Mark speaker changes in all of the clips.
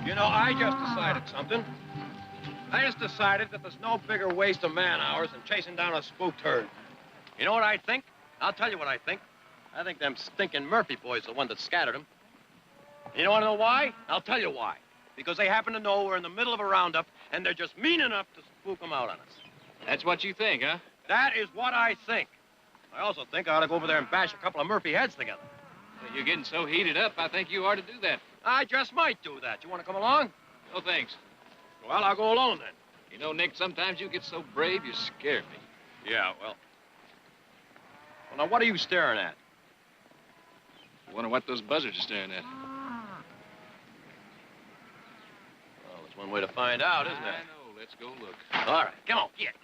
Speaker 1: You know, I just decided something. I just decided that there's no bigger waste of man-hours than chasing down a spooked herd. You know what I think? I'll tell you what I think. I think them stinking Murphy boys are the one that scattered them. You don't want to know why? I'll tell you why. Because they happen to know we're in the middle of a roundup, and they're just mean enough to spook them out on us.
Speaker 2: That's what you think, huh?
Speaker 1: That is what I think. I also think I ought to go over there and bash a couple of Murphy heads together.
Speaker 2: Well, you're getting so heated up, I think you ought to do that.
Speaker 1: I just might do that. You want to come along?
Speaker 2: No, thanks.
Speaker 1: Well, I'll go alone then.
Speaker 2: You know, Nick, sometimes you get so brave, you scare me.
Speaker 1: Yeah, well, now, what are you staring at?
Speaker 2: I wonder what those buzzards are staring at.
Speaker 1: Well, there's one way to find out, isn't there?
Speaker 2: I know. Let's go look.
Speaker 1: All right, come on, get.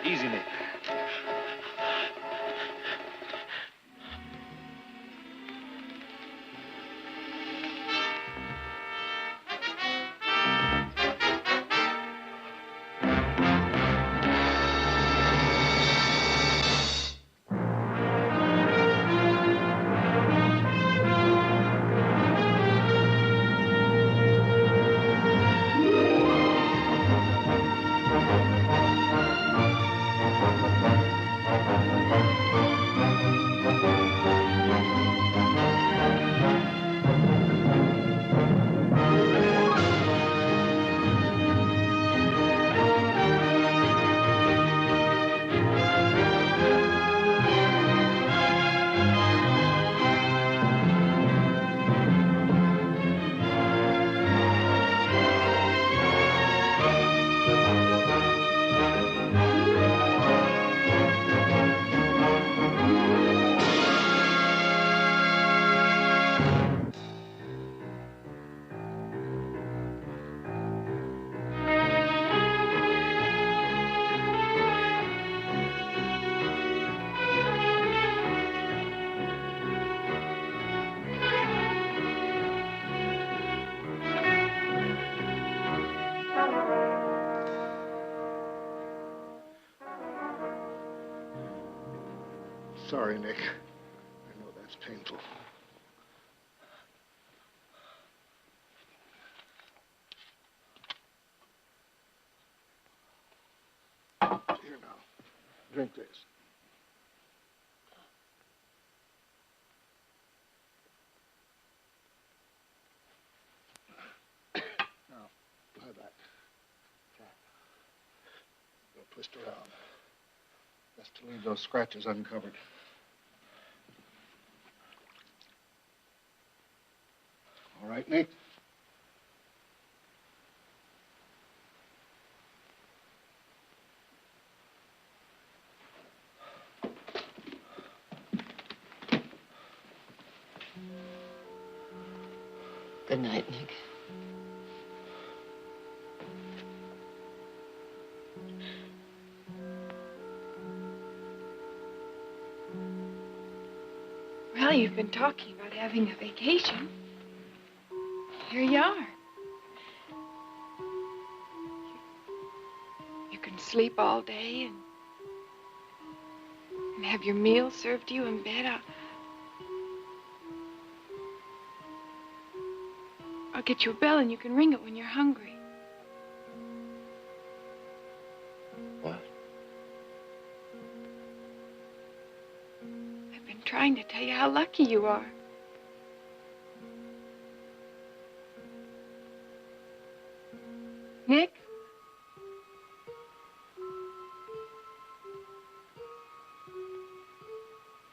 Speaker 2: Easy, Nick.
Speaker 3: Sorry, Nick. I know that's painful. Here now. Drink this. Now, lie back. Go twist around. Best to leave those scratches uncovered. All right, Nick?
Speaker 4: Good night, Nick. Well, you've been talking about having a vacation. Here you are. You can sleep all day and have your meals served to you in bed. I'll get you a bell and you can ring it when you're hungry.
Speaker 1: What?
Speaker 4: I've been trying to tell you how lucky you are. Nick?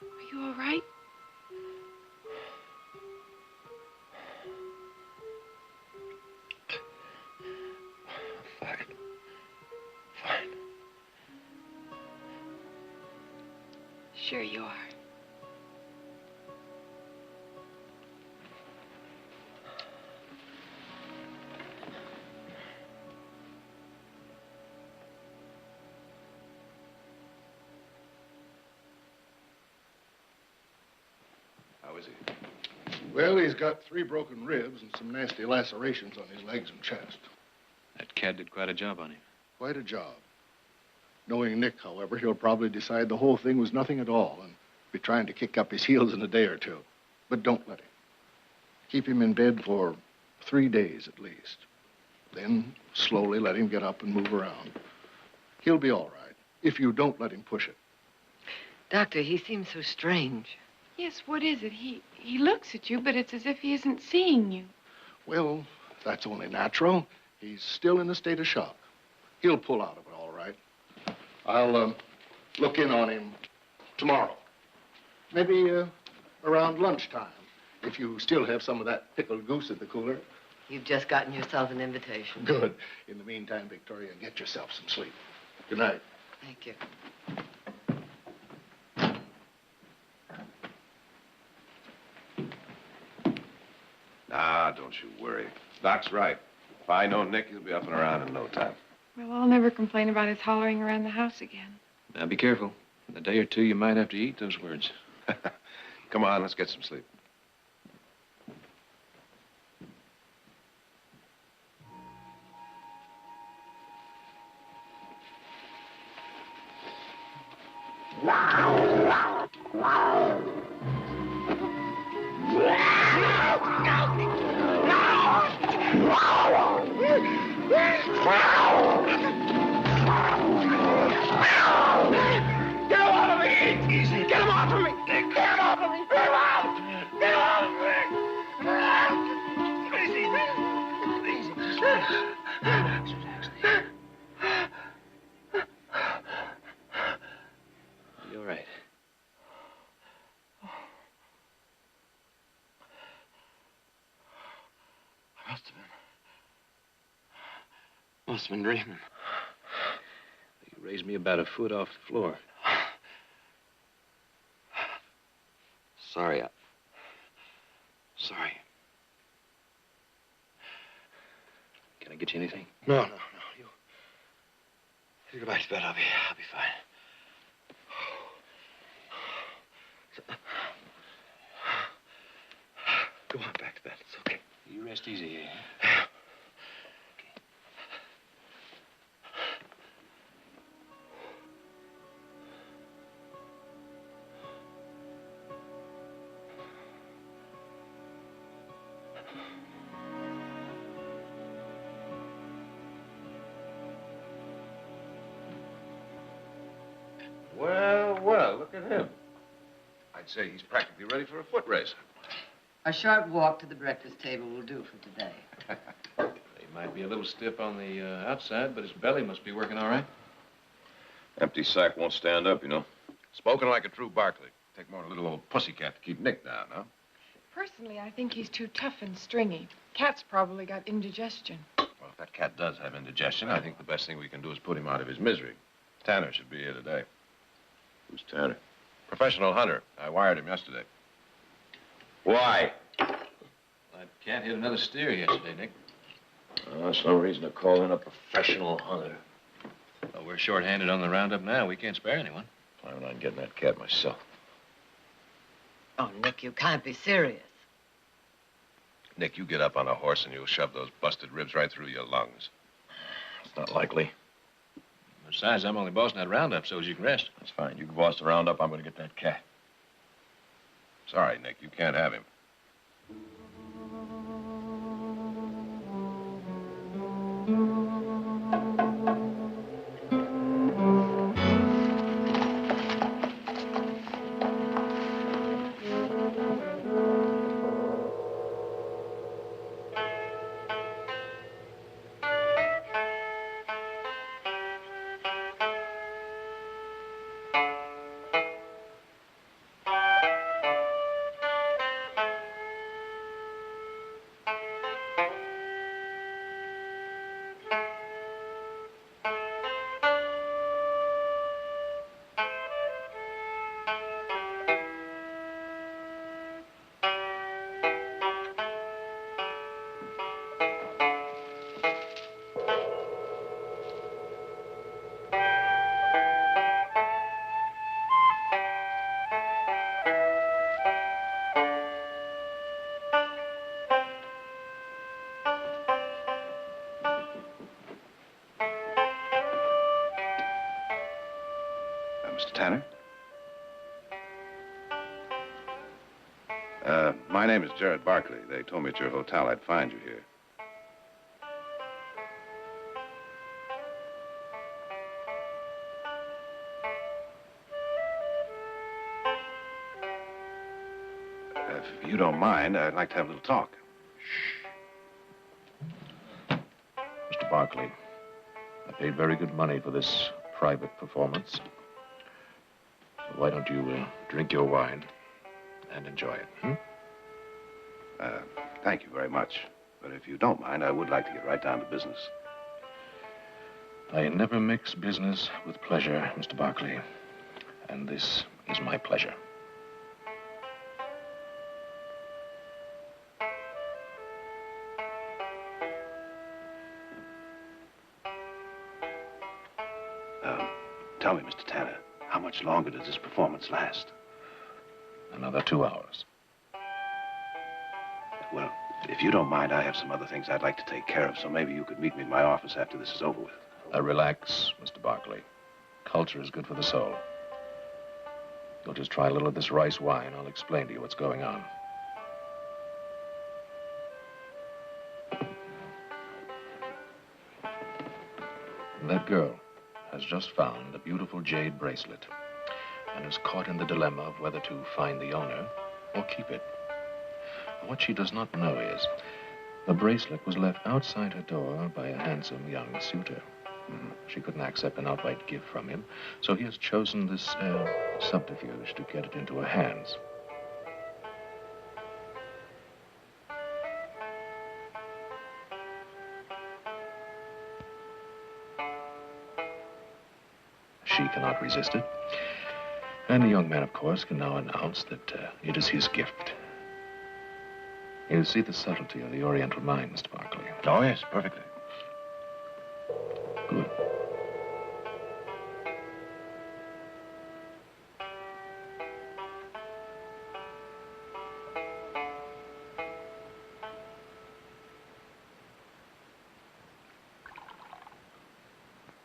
Speaker 4: Are you all right?
Speaker 1: Fine. Fine.
Speaker 4: Sure you are.
Speaker 1: How is he?
Speaker 3: Well, he's got 3 broken ribs and some nasty lacerations on his legs and chest.
Speaker 2: That cat did quite a job on him.
Speaker 3: Quite a job. Knowing Nick, however, he'll probably decide the whole thing was nothing at all and be trying to kick up his heels in a day or two. But don't let him. Keep him in bed for 3 days at least. Then slowly let him get up and move around. He'll be all right if you don't let him push it.
Speaker 5: Doctor, he seems so strange.
Speaker 4: Yes, what is it? He looks at you, but it's as if he isn't seeing you.
Speaker 3: Well, that's only natural. He's still in a state of shock. He'll pull out of it all right. I'll look in on him tomorrow. Maybe around lunchtime, if you still have some of that pickled goose in the cooler.
Speaker 5: You've just gotten yourself an invitation.
Speaker 3: Good. In the meantime, Victoria, get yourself some sleep. Good night.
Speaker 5: Thank you.
Speaker 6: Nah, don't you worry. Doc's right. If I know Nick, he'll be up and around in no time.
Speaker 4: Well, I'll never complain about his hollering around the house again.
Speaker 2: Now, be careful. In a day or two, you might have to eat those words.
Speaker 6: Come on, let's get some sleep.
Speaker 2: You're right.
Speaker 1: Must have been dreaming.
Speaker 2: You raised me about a foot off the floor.
Speaker 1: Sorry. Sorry.
Speaker 2: Can I get you anything?
Speaker 1: No. You go back to bed. I'll be fine. Go on back to bed. It's okay.
Speaker 2: You rest easy here.
Speaker 6: Well, look at him. I'd say he's practically ready for a foot race.
Speaker 5: A short walk to the breakfast table will do for today.
Speaker 2: He might be a little stiff on the outside, but his belly must be working all right.
Speaker 6: Empty sack won't stand up, you know. Spoken like a true Barkley. Take more than a little old pussycat to keep Nick down, huh?
Speaker 4: Personally, I think he's too tough and stringy. Cat's probably got indigestion.
Speaker 6: Well, if that cat does have indigestion, I think the best thing we can do is put him out of his misery. Tanner should be here today. Who's Tanner? Professional hunter. I wired him yesterday. Why?
Speaker 2: That cat hit another steer yesterday, Nick.
Speaker 6: Oh, that's no reason to call in a professional hunter.
Speaker 2: Well, we're short-handed on the roundup now. We can't spare anyone.
Speaker 6: Planning on getting that cat myself.
Speaker 5: Oh, Nick, you can't be serious.
Speaker 6: Nick, you get up on a horse and you'll shove those busted ribs right through your lungs.
Speaker 7: It's not likely.
Speaker 2: Besides, I'm only bossing that roundup so as you can rest.
Speaker 7: That's fine. You can boss the roundup. I'm going to get that cat.
Speaker 6: Sorry, Nick, you can't have him.
Speaker 8: Mr. Tanner? My name is Jared Barkley. They told me at your hotel I'd find you here. If you don't mind, I'd like to have a little talk.
Speaker 7: Mr. Barkley, I paid very good money for this private performance. So why don't you drink your wine and enjoy it, hmm?
Speaker 8: Thank you very much. But if you don't mind, I would like to get right down to business.
Speaker 7: I never mix business with pleasure, Mr. Barkley. And this is my pleasure.
Speaker 8: Tell me, Mr. Tanner, how much longer does this performance last?
Speaker 7: Another 2 hours.
Speaker 8: Well, if you don't mind, I have some other things I'd like to take care of, so maybe you could meet me in my office after this is over with.
Speaker 7: Relax, Mr. Barkley. Culture is good for the soul. You'll just try a little of this rice wine. I'll explain to you what's going on. That girl has just found a beautiful jade bracelet and is caught in the dilemma of whether to find the owner or keep it. What she does not know is the bracelet was left outside her door by a handsome young suitor. She couldn't accept an outright gift from him, so he has chosen this subterfuge to get it into her hands. She cannot resist it. And the young man, of course, can now announce that it is his gift. You see the subtlety of the Oriental mind, Mr. Barkley.
Speaker 8: Oh, yes, perfectly.
Speaker 7: Good.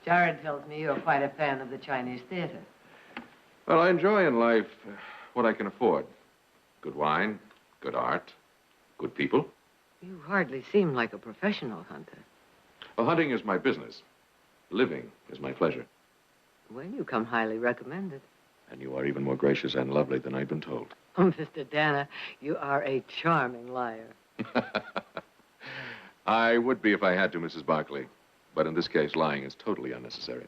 Speaker 5: Jared tells me you're quite a fan of the Chinese theater.
Speaker 2: Well, I enjoy in life what I can afford. Good wine, good art, good people.
Speaker 5: You hardly seem like a professional hunter.
Speaker 2: Well, hunting is my business. Living is my pleasure.
Speaker 5: Well, you come highly recommended.
Speaker 2: And you are even more gracious and lovely than I've been told.
Speaker 5: Oh, Mr. Dana, you are a charming liar.
Speaker 2: I would be if I had to, Mrs. Barkley. But in this case, lying is totally unnecessary.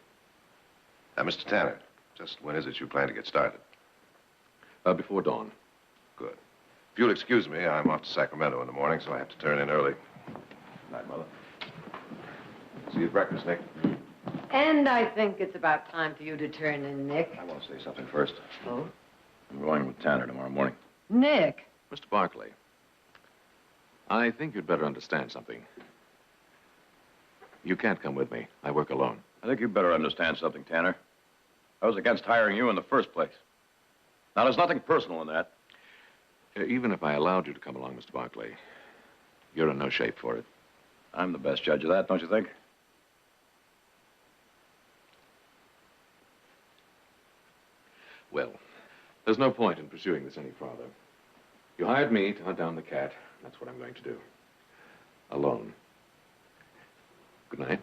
Speaker 8: Mr. Tanner, just when is it you plan to get started?
Speaker 2: Before dawn.
Speaker 8: Good. If you'll excuse me, I'm off to Sacramento in the morning, so I have to turn in early. Good night, Mother. See you at breakfast, Nick.
Speaker 5: And I think it's about time for you to turn in, Nick.
Speaker 7: I want to say something first.
Speaker 5: Oh?
Speaker 7: I'm going with Tanner tomorrow morning.
Speaker 5: Nick.
Speaker 2: Mr. Barkley, I think you'd better understand something. You can't come with me. I work alone.
Speaker 7: I think you better understand something, Tanner. I was against hiring you in the first place. Now, there's nothing personal in that.
Speaker 2: Even if I allowed you to come along, Mr. Barkley, you're in no shape for it.
Speaker 1: I'm the best judge of that, don't you think?
Speaker 2: Well, there's no point in pursuing this any farther. You hired me to hunt down the cat. That's what I'm going to do. Alone. Good night.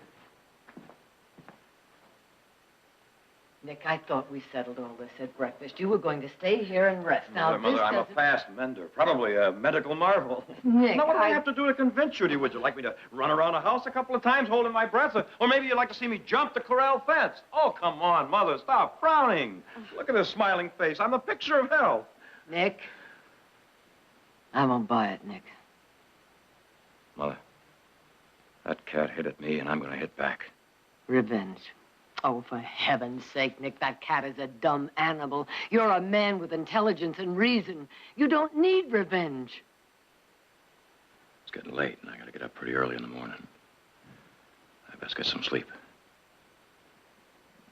Speaker 5: Nick, I thought we settled all this at breakfast. You were going to stay here and rest. Now,
Speaker 1: Mother,
Speaker 5: this
Speaker 1: I'm a
Speaker 5: doesn't...
Speaker 1: fast mender. Probably a medical marvel.
Speaker 5: Nick,
Speaker 1: Now, what do I have to do to convince you? Would you like me to run around the house a couple of times holding my breath? Or maybe you'd like to see me jump the corral fence? Oh, come on, Mother, stop frowning. Look at this smiling face. I'm the picture of health.
Speaker 5: Nick, I won't buy it, Nick.
Speaker 1: Mother, that cat hit at me, and I'm going to hit back.
Speaker 5: Revenge. Oh, for heaven's sake, Nick, that cat is a dumb animal. You're a man with intelligence and reason. You don't need revenge.
Speaker 1: It's getting late, and I got to get up pretty early in the morning. I best get some sleep.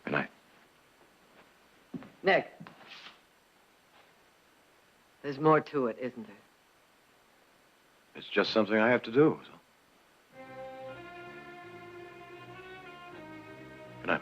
Speaker 1: Good night.
Speaker 5: Nick. There's more to it, isn't there?
Speaker 1: It's just something I have to do. So. Good night.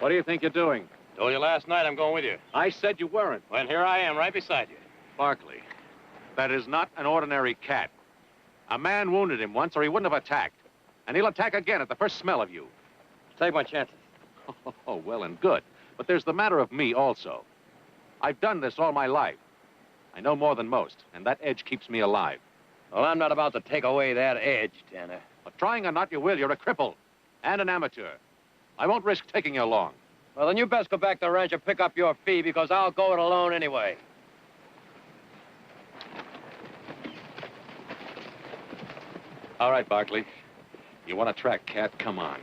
Speaker 2: What do you think you're doing?
Speaker 1: Told you last night I'm going with you.
Speaker 2: I said you weren't.
Speaker 1: Well, here I am, right beside you.
Speaker 2: Barkley, that is not an ordinary cat. A man wounded him once, or he wouldn't have attacked. And he'll attack again at the first smell of you.
Speaker 1: Take my chances.
Speaker 2: Oh, well and good. But there's the matter of me also. I've done this all my life. I know more than most, and that edge keeps me alive.
Speaker 1: Well, I'm not about to take away that edge, Tanner.
Speaker 2: But trying or not you will, you're a cripple and an amateur. I won't risk taking you along.
Speaker 1: Well, then you best go back to the ranch and pick up your fee, because I'll go it alone anyway.
Speaker 2: All right, Barkley. You want to track cat? Come on.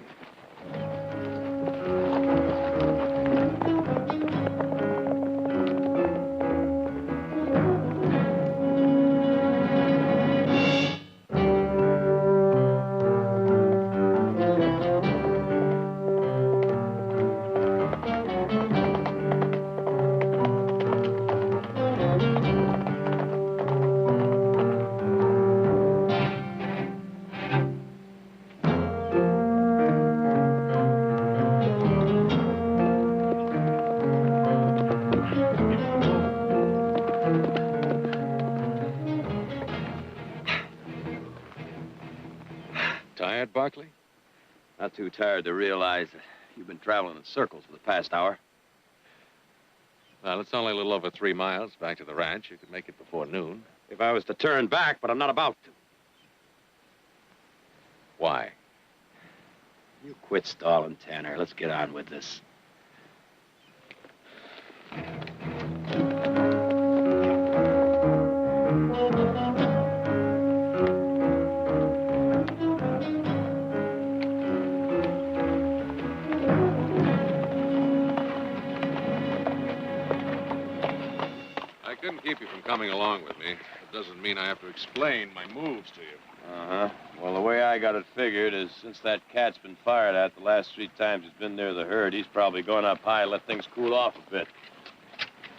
Speaker 2: Tired, Barkley?
Speaker 1: Not too tired to realize that you've been traveling in circles for the past hour.
Speaker 2: Well, it's only a little over 3 miles back to the ranch. You could make it before noon.
Speaker 1: If I was to turn back, but I'm not about to.
Speaker 2: Why?
Speaker 1: You quit stalling, Tanner. Let's get on with this.
Speaker 2: I couldn't keep you from coming along with me. It doesn't mean I have to explain my moves to you.
Speaker 1: Uh-huh. Well, the way I got it figured is since that cat's been fired at the last 3 times he's been near the herd, he's probably going up high and let things cool off a bit.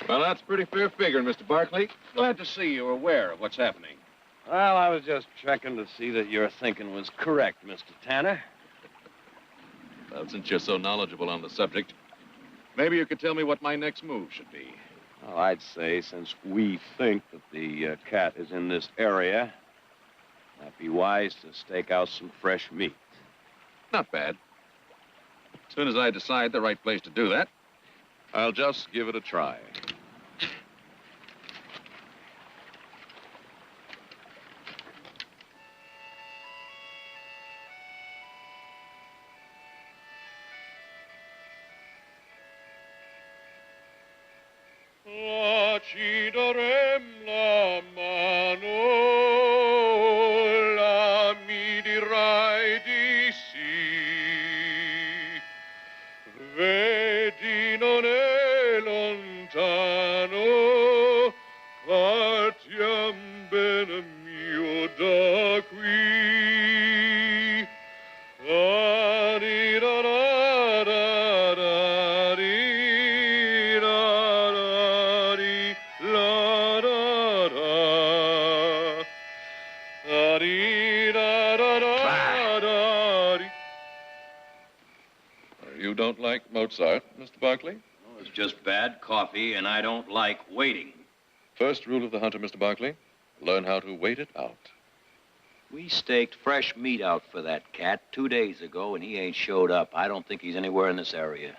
Speaker 2: Well, that's pretty fair figuring, Mr. Barkley. Glad to see you're aware of what's happening.
Speaker 1: Well, I was just checking to see that your thinking was correct, Mr. Tanner.
Speaker 2: Well, since you're so knowledgeable on the subject, maybe you could tell me what my next move should be.
Speaker 1: Well, I'd say since we think that the cat is in this area, it'd be wise to stake out some fresh meat.
Speaker 2: Not bad. As soon as I decide the right place to do that, I'll just give it a try.
Speaker 9: La ci darem la non è lontano, partiam bene mio da qui.
Speaker 7: You don't like Mozart, Mr. Barkley?
Speaker 10: Well, it's just bad coffee, and I don't like waiting.
Speaker 7: First rule of the hunter, Mr. Barkley, learn how to wait it out.
Speaker 10: We staked fresh meat out for that cat 2 days ago, and he ain't showed up. I don't think he's anywhere in this area.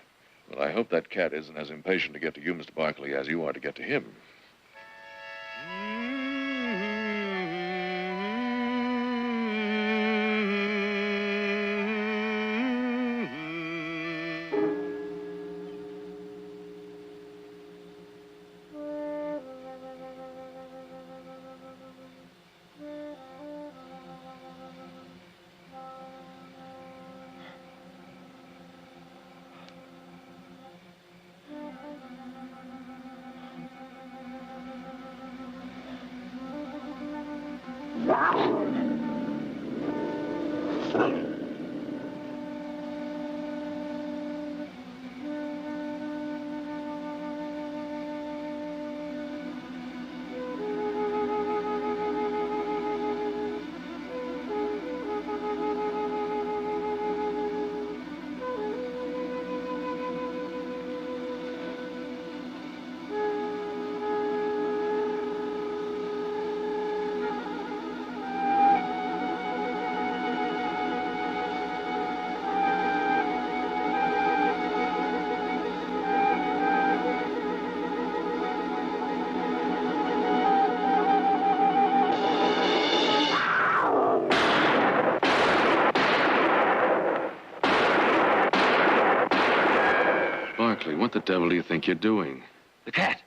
Speaker 7: Well, I hope that cat isn't as impatient to get to you, Mr. Barkley, as you are to get to him. Barkley, what the devil do you think you're doing?
Speaker 10: The cat.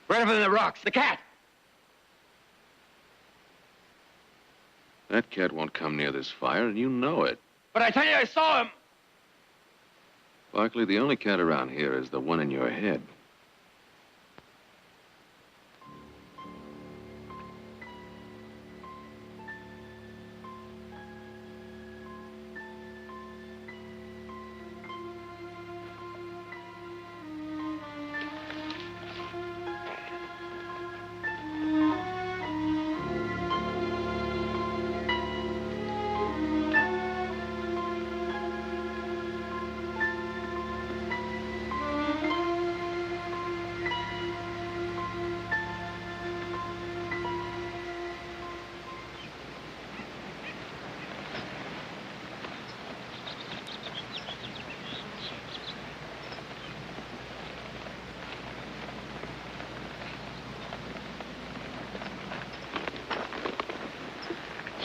Speaker 10: Right up in the rocks. The cat.
Speaker 7: That cat won't come near this fire, and you know it.
Speaker 10: But I tell you, I saw him.
Speaker 7: Barkley, the only cat around here is the one in your head.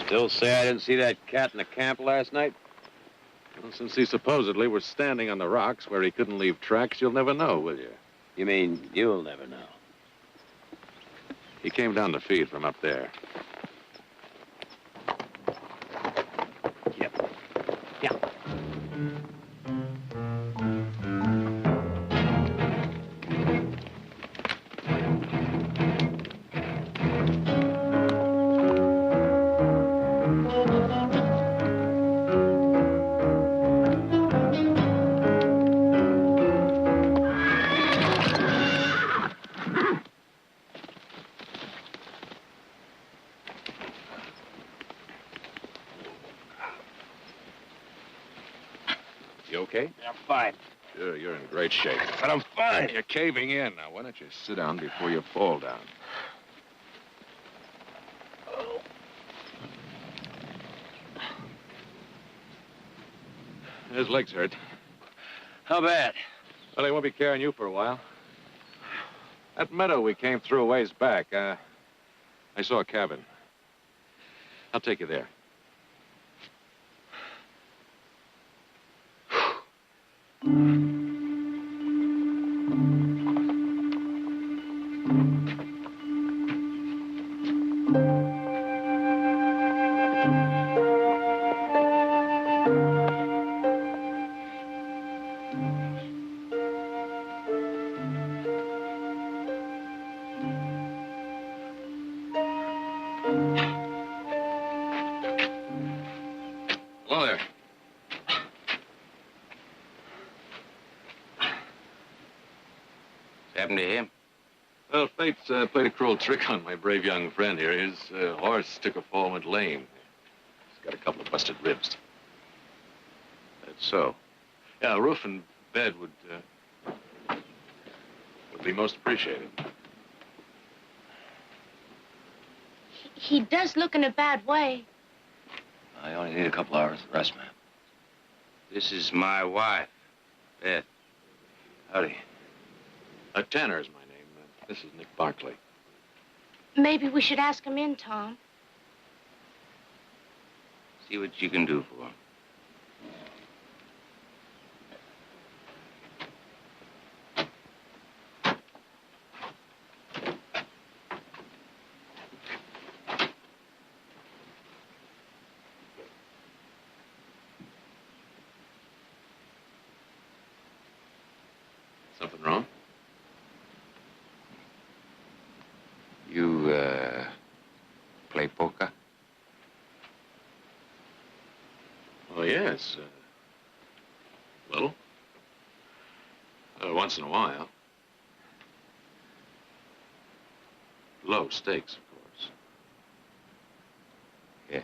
Speaker 1: Still say I didn't see that cat in the camp last night?
Speaker 7: Well, since he supposedly was standing on the rocks where he couldn't leave tracks, you'll never know, will you?
Speaker 1: You mean you'll never know?
Speaker 7: He came down to feed from up there.
Speaker 1: Yep. Yeah.
Speaker 7: You okay?
Speaker 1: Yeah, I'm fine.
Speaker 7: Sure, you're in great shape.
Speaker 1: But I'm fine.
Speaker 7: You're caving in. Now, why don't you sit down before you fall down? His legs hurt.
Speaker 1: How bad?
Speaker 7: Well, he won't be carrying you for a while. That meadow we came through a ways back, I saw a cabin. I'll take you there.
Speaker 10: Happened to him?
Speaker 7: Well, fate's played a cruel trick on my brave young friend here. His horse took a fall and went lame. He's got a couple of busted ribs.
Speaker 10: That's so.
Speaker 7: Yeah, a roof and bed would be most appreciated.
Speaker 11: He does look in a bad way.
Speaker 10: I only need a couple hours of rest, ma'am. This is my wife, Beth. Howdy.
Speaker 7: Tanner is my name. This is Nick Barkley.
Speaker 11: Maybe we should ask him in, Tom.
Speaker 10: See what you can do for him.
Speaker 7: Something wrong?
Speaker 10: You, play poker?
Speaker 7: Oh, yes. Little. Once in a while. Low stakes, of course.
Speaker 10: Yeah.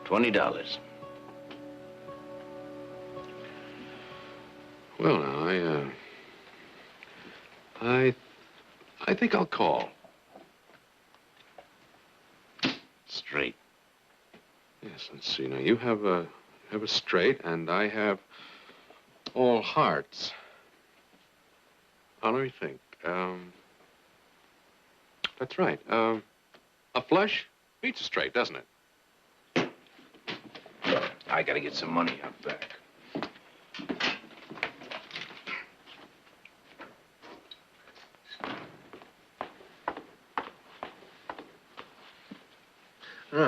Speaker 10: $20.
Speaker 7: Well, now, I think I'll call.
Speaker 10: Straight.
Speaker 7: Yes, let's see. Now, you have a straight, and I have all hearts. Now, let me think. That's right. A flush beats a straight, doesn't it?
Speaker 10: I gotta get some money out back.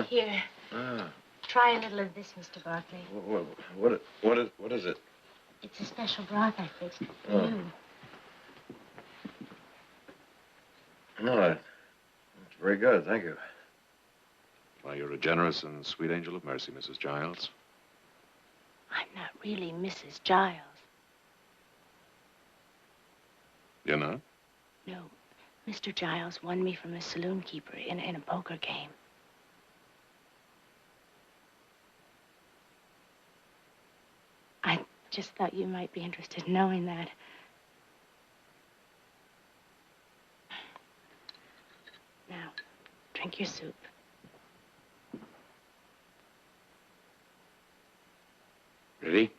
Speaker 11: Here. Try a little of this, Mr. Barkley.
Speaker 6: What is it?
Speaker 11: It's a special broth I fixed for you.
Speaker 6: No, it's very good, thank you.
Speaker 7: Why, you're a generous and sweet angel of mercy, Mrs. Giles.
Speaker 11: I'm not really Mrs. Giles.
Speaker 7: You're not?
Speaker 11: No. Mr. Giles won me from a saloon keeper in a poker game. I just thought you might be interested in knowing that. Now, drink your soup.
Speaker 10: Ready?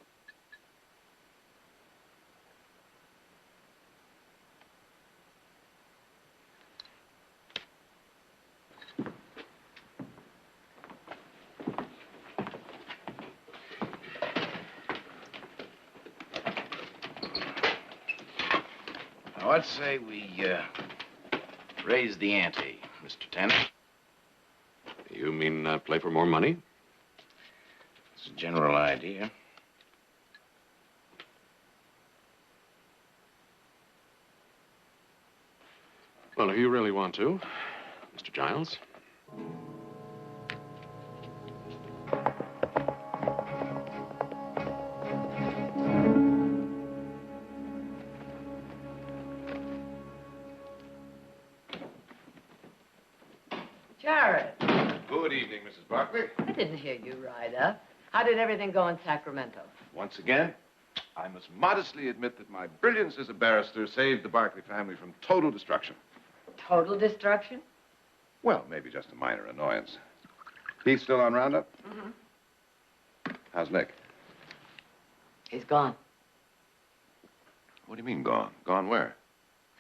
Speaker 10: Now, let's say we, raise the ante, Mr. Tanner.
Speaker 7: You mean play for more money?
Speaker 10: It's a general idea.
Speaker 7: Well, if you really want to, Mr. Giles.
Speaker 5: Jared,
Speaker 8: Good evening, Mrs. Barkley.
Speaker 5: I didn't hear you ride up. How did everything go in Sacramento?
Speaker 8: Once again, I must modestly admit that my brilliance as a barrister saved the Barkley family from total destruction.
Speaker 5: Total destruction?
Speaker 8: Well, maybe just a minor annoyance. He's still on Roundup?
Speaker 5: Mm-hmm.
Speaker 8: How's Nick?
Speaker 5: He's gone.
Speaker 8: What do you mean gone? Gone where?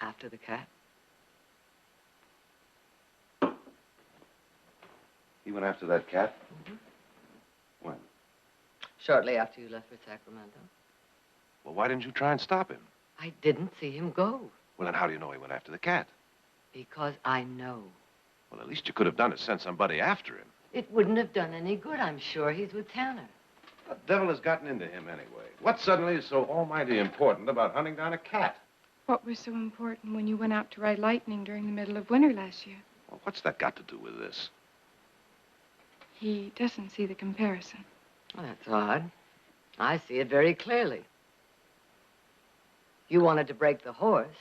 Speaker 5: After the cat.
Speaker 8: He went after that cat?
Speaker 5: Mhm.
Speaker 8: When?
Speaker 5: Shortly after you left for Sacramento.
Speaker 8: Well, why didn't you try and stop him?
Speaker 5: I didn't see him go.
Speaker 8: Well, then how do you know he went after the cat?
Speaker 5: Because I know.
Speaker 8: Well, at least you could have done is sent somebody after him.
Speaker 5: It wouldn't have done any good, I'm sure. He's with Tanner.
Speaker 8: The devil has gotten into him anyway. What suddenly is so almighty important about hunting down a cat?
Speaker 4: What was so important when you went out to ride Lightning during the middle of winter last year?
Speaker 8: Well, what's that got to do with this?
Speaker 4: He doesn't see the comparison.
Speaker 5: Well, that's odd. I see it very clearly. You wanted to break the horse.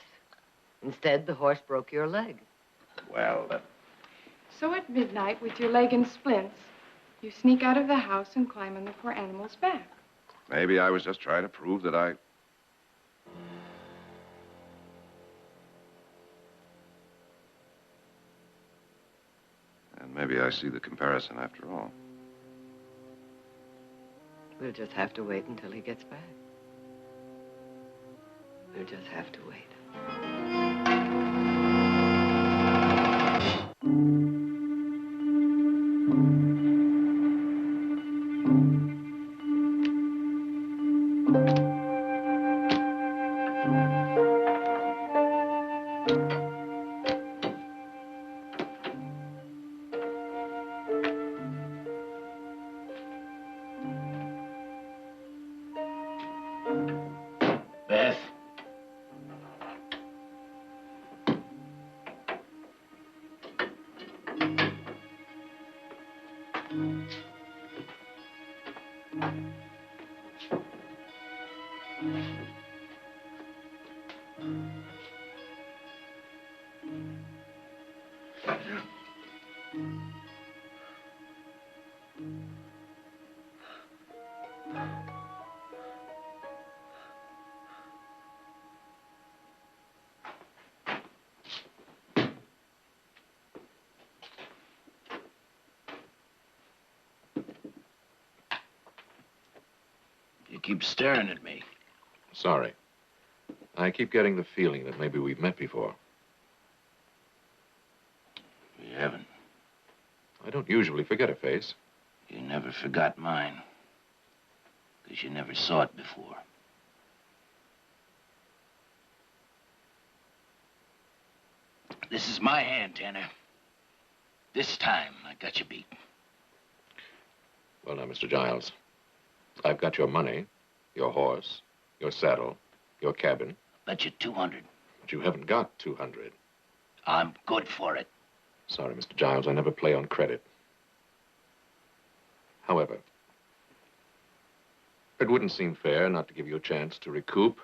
Speaker 5: Instead, the horse broke your leg.
Speaker 8: Well,
Speaker 4: So at midnight, with your leg in splints, you sneak out of the house and climb on the poor animal's back.
Speaker 8: maybe I was just trying to prove that I... And maybe I see the comparison after all.
Speaker 5: We'll just have to wait until he gets back. We'll just have to wait.
Speaker 10: Beth. You keep staring at me.
Speaker 7: Sorry. I keep getting the feeling that maybe we've met before.
Speaker 10: We haven't.
Speaker 7: I don't usually forget a face.
Speaker 10: You never forgot mine. Because you never saw it before. This is my hand, Tanner. This time, I got you beat.
Speaker 7: Well, now, Mr. Giles, I've got your money, your horse, your saddle, your cabin.
Speaker 10: Bet you 200.
Speaker 7: But you haven't got 200.
Speaker 10: I'm good for it.
Speaker 7: Sorry, Mr. Giles, I never play on credit. However, it wouldn't seem fair not to give you a chance to recoup.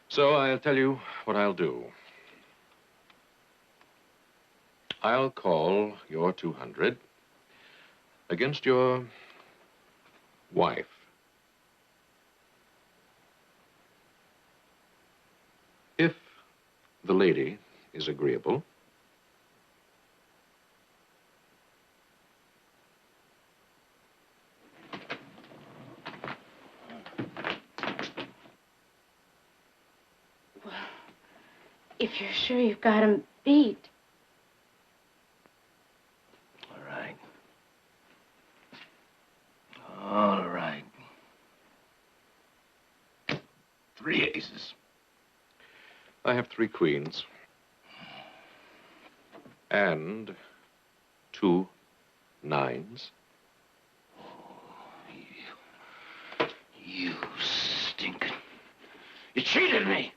Speaker 7: So I'll tell you what I'll do. I'll call your 200 against your wife. If the lady is agreeable.
Speaker 11: Well, if you're sure you've got him beat.
Speaker 10: All right. All right. 3 aces.
Speaker 7: I have 3 queens. And 2 nines.
Speaker 10: You stinking. You cheated me.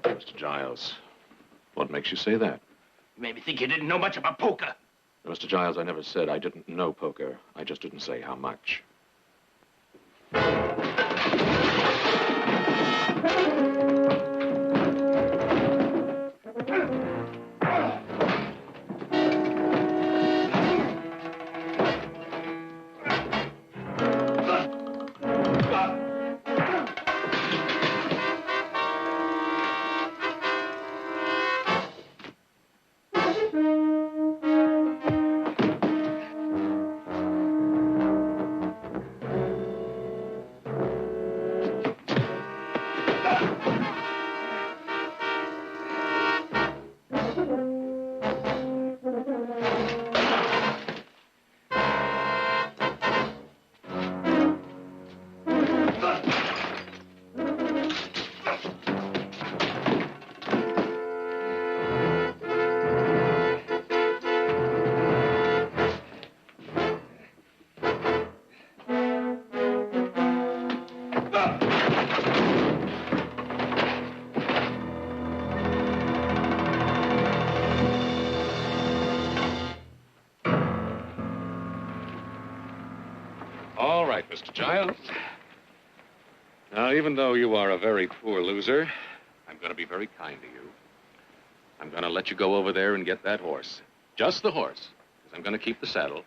Speaker 7: Mr. Giles, what makes you say that?
Speaker 10: You made me think you didn't know much about poker.
Speaker 7: Mr. Giles, I never said I didn't know poker. I just didn't say how much. Mr. Giles. Now, even though you are a very poor loser, I'm going to be very kind to you. I'm going to let you go over there and get that horse. Just the horse, because I'm going to keep the saddle.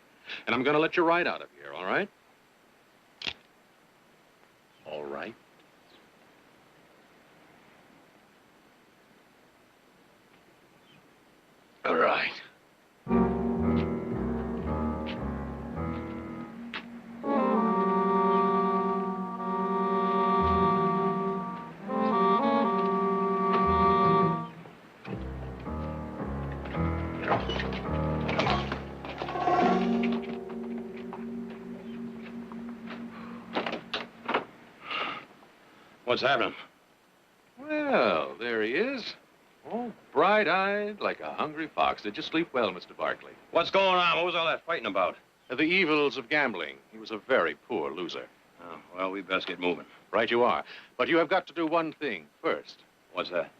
Speaker 7: And I'm going to let you ride out of here, all right? All right? All right.
Speaker 10: What's happening?
Speaker 7: Well, there he is. All bright-eyed like a hungry fox. Did you sleep well, Mr. Barkley?
Speaker 10: What's going on? What was all that fighting about?
Speaker 7: The evils of gambling. He was a very poor loser.
Speaker 10: Oh, well, we best get moving.
Speaker 7: Right you are. But you have got to do one thing first.
Speaker 10: What's that?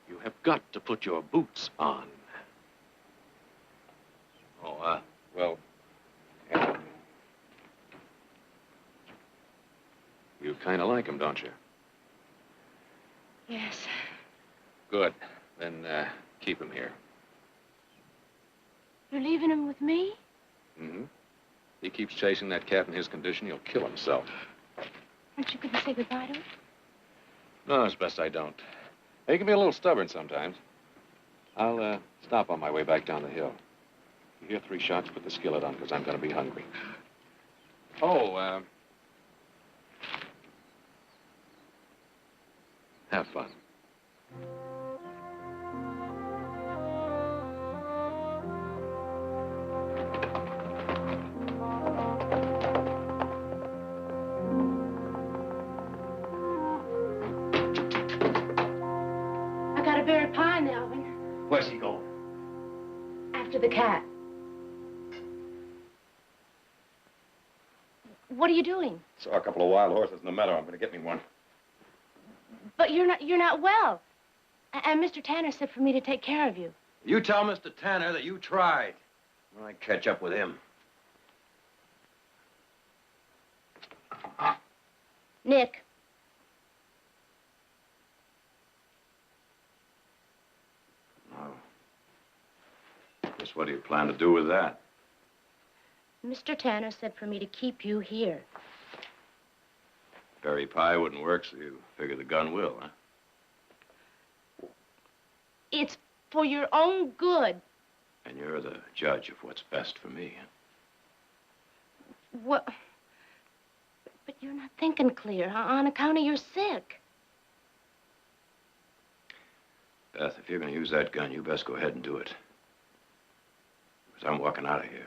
Speaker 7: You have got to put your boots on.
Speaker 10: Oh,
Speaker 7: Well, yeah. You kind of like him, don't you?
Speaker 11: Yes.
Speaker 7: Good. Then, keep him here.
Speaker 11: You're leaving him with me?
Speaker 7: Mm-hmm. He keeps chasing that cat in his condition, he'll kill himself.
Speaker 11: Aren't you going to say goodbye to him?
Speaker 7: No, it's best I don't. He can be a little stubborn sometimes. I'll, stop on my way back down the hill. You hear 3 shots, put the skillet on, because I'm going to be hungry. Oh, have fun.
Speaker 11: I got a berry pie, Alvin.
Speaker 10: where's he going?
Speaker 11: After the cat. What are you doing?
Speaker 10: Saw a couple of wild horses in the meadow. I'm going to get me one.
Speaker 11: But you're not well. And Mr. Tanner said for me to take care of you.
Speaker 10: You tell Mr. Tanner that you tried. I catch up with him.
Speaker 11: Nick.
Speaker 10: Oh. Just what do you plan to do with that?
Speaker 11: Mr. Tanner said for me to keep you here.
Speaker 10: Berry pie wouldn't work, so you figure the gun will, huh?
Speaker 11: It's for your own good.
Speaker 10: And you're the judge of what's best for me, huh?
Speaker 11: What? But you're not thinking clear on account of you're sick.
Speaker 10: Beth, if you're going to use that gun, you best go ahead and do it. Because I'm walking out of here.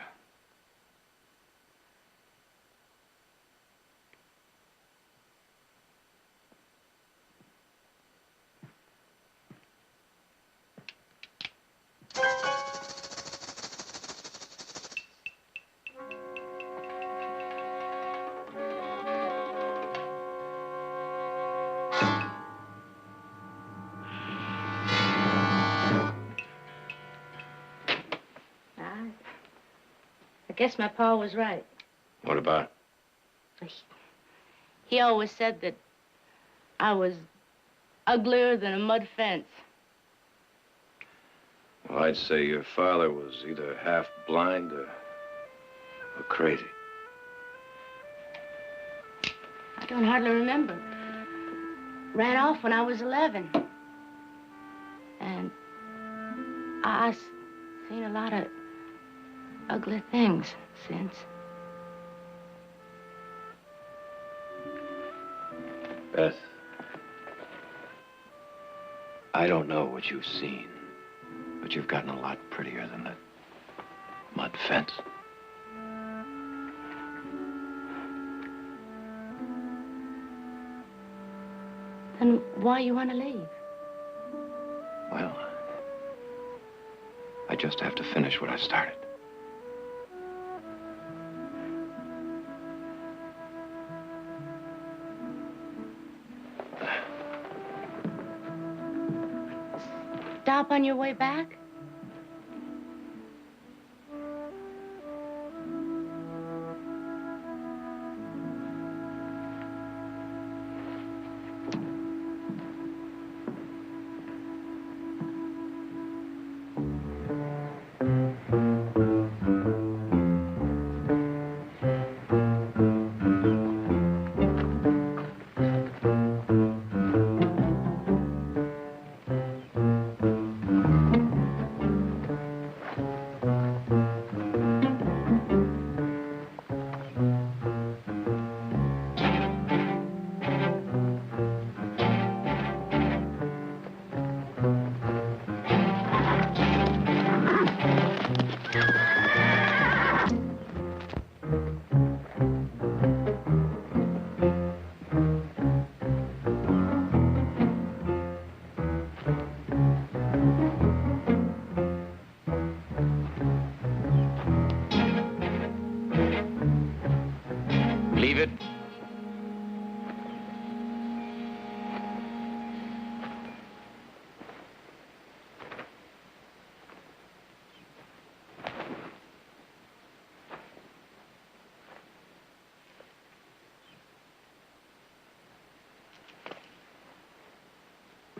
Speaker 11: I guess my pa was right.
Speaker 10: What about it?
Speaker 11: He always said that I was uglier than a mud fence.
Speaker 10: Well, I'd say your father was either half blind or crazy.
Speaker 11: I don't hardly remember. Ran off when I was 11. And I've seen a lot of ugly things since.
Speaker 10: Beth, I don't know what you've seen, but you've gotten a lot prettier than that mud fence.
Speaker 11: Then why you want to leave?
Speaker 10: Well, I just have to finish what I started.
Speaker 11: Stop on your way back?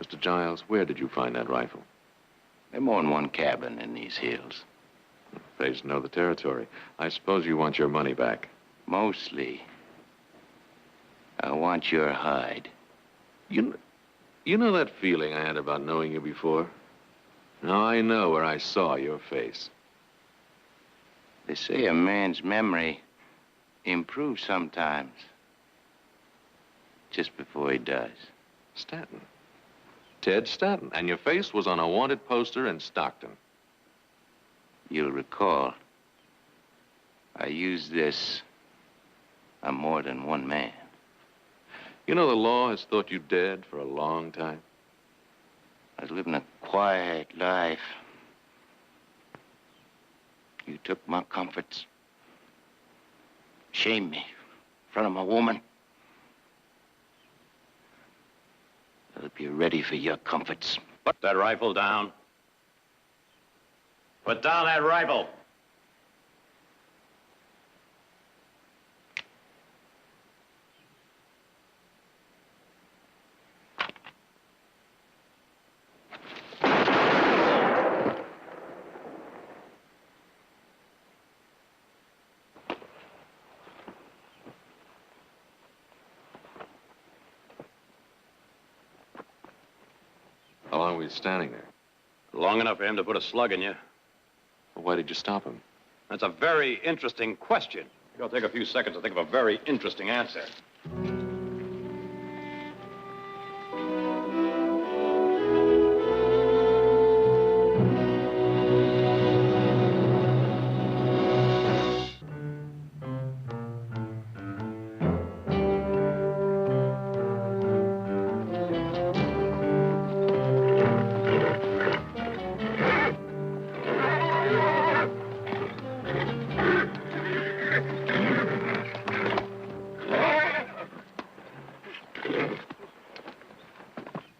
Speaker 7: Mr. Giles, where did you find that rifle?
Speaker 10: There's more than one cabin in these hills.
Speaker 7: Pays to know the territory. I suppose you want your money back.
Speaker 10: Mostly, I want your hide.
Speaker 7: You know that feeling I had about knowing you before? Now I know where I saw your face.
Speaker 10: They say a man's memory improves sometimes. Just before he dies.
Speaker 7: Stanton. Ted Stanton. And your face was on a wanted poster in Stockton.
Speaker 10: You'll recall, I used this on more than one man.
Speaker 7: You know the law has thought you dead for a long time.
Speaker 10: I was living a quiet life. You took my comforts. Shamed me in front of my woman. I hope you're ready for your comforts.
Speaker 1: Put that rifle down. Put down that rifle.
Speaker 7: How long were you standing there?
Speaker 1: Long enough for him to put a slug in you.
Speaker 7: Well, why did you stop him?
Speaker 1: That's a very interesting question. It'll take a few seconds to think of a very interesting answer.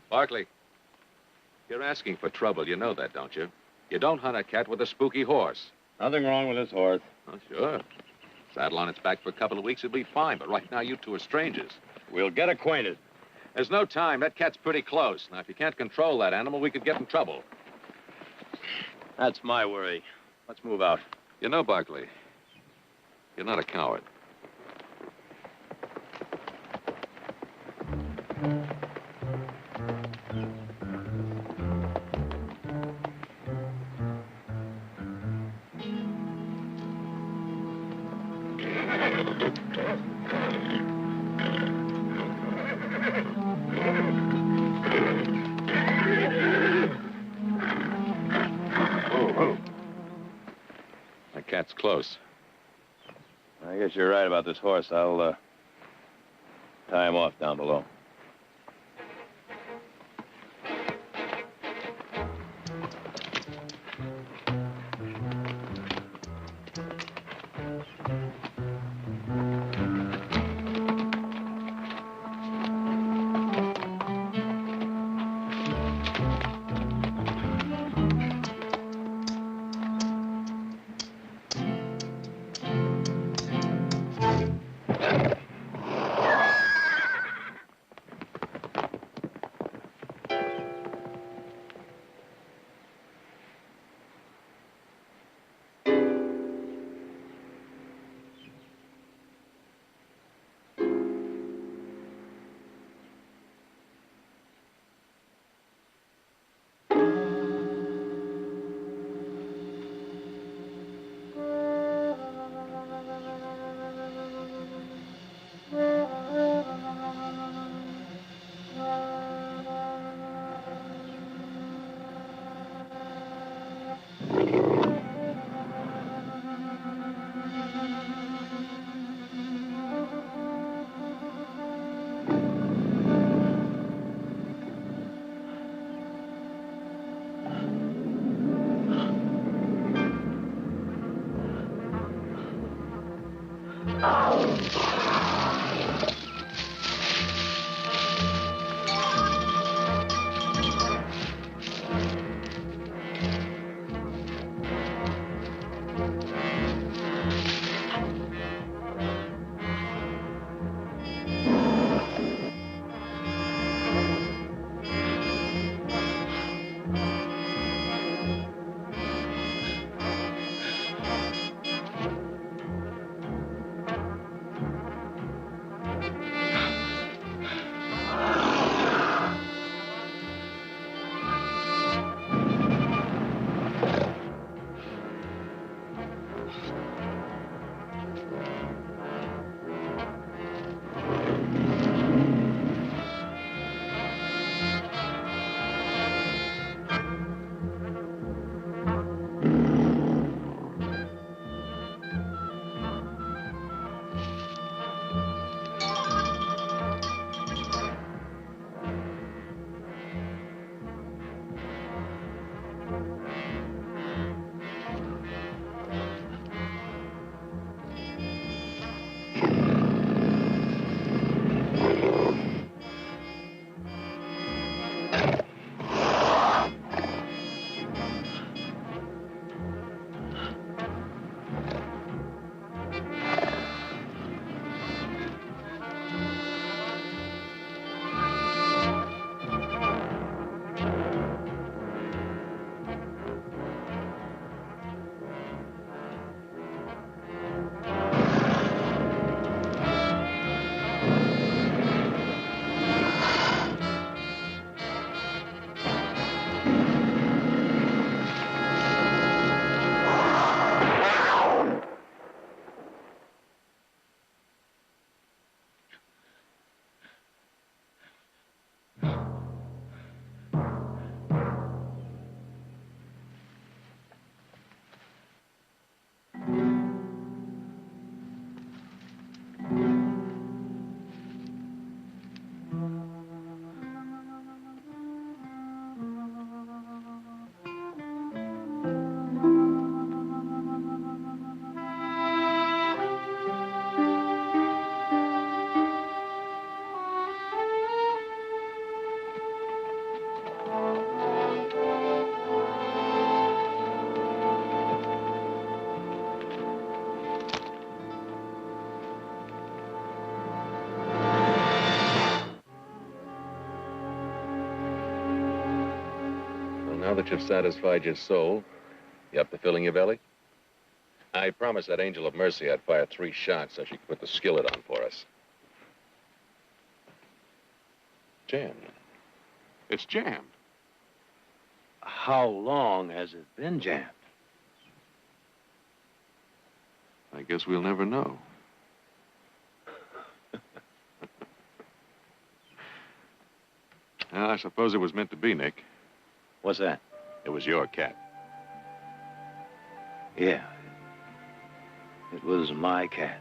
Speaker 7: Barkley, you're asking for trouble. You know that, don't you? You don't hunt a cat with a spooky horse.
Speaker 1: Nothing wrong with this horse.
Speaker 7: Oh, sure. Saddle on its back for a couple of weeks, it'll be fine. But right now, you two are strangers.
Speaker 1: We'll get acquainted.
Speaker 7: There's no time. That cat's pretty close. Now, if you can't control that animal, we could get in trouble.
Speaker 1: That's my worry. Let's move out.
Speaker 7: You know, Barkley, you're not a coward. That cat's close.
Speaker 1: I guess you're right about this horse. I'll tie him off down below.
Speaker 7: Now that you've satisfied your soul, you up to filling your belly? I promised that angel of mercy I'd fire 3 shots so she could put the skillet on for us. Jammed. It's jammed.
Speaker 10: How long has it been jammed?
Speaker 7: I guess we'll never know. Well, I suppose it was meant to be, Nick.
Speaker 10: What's that?
Speaker 7: It was your cat.
Speaker 10: Yeah. It was my cat.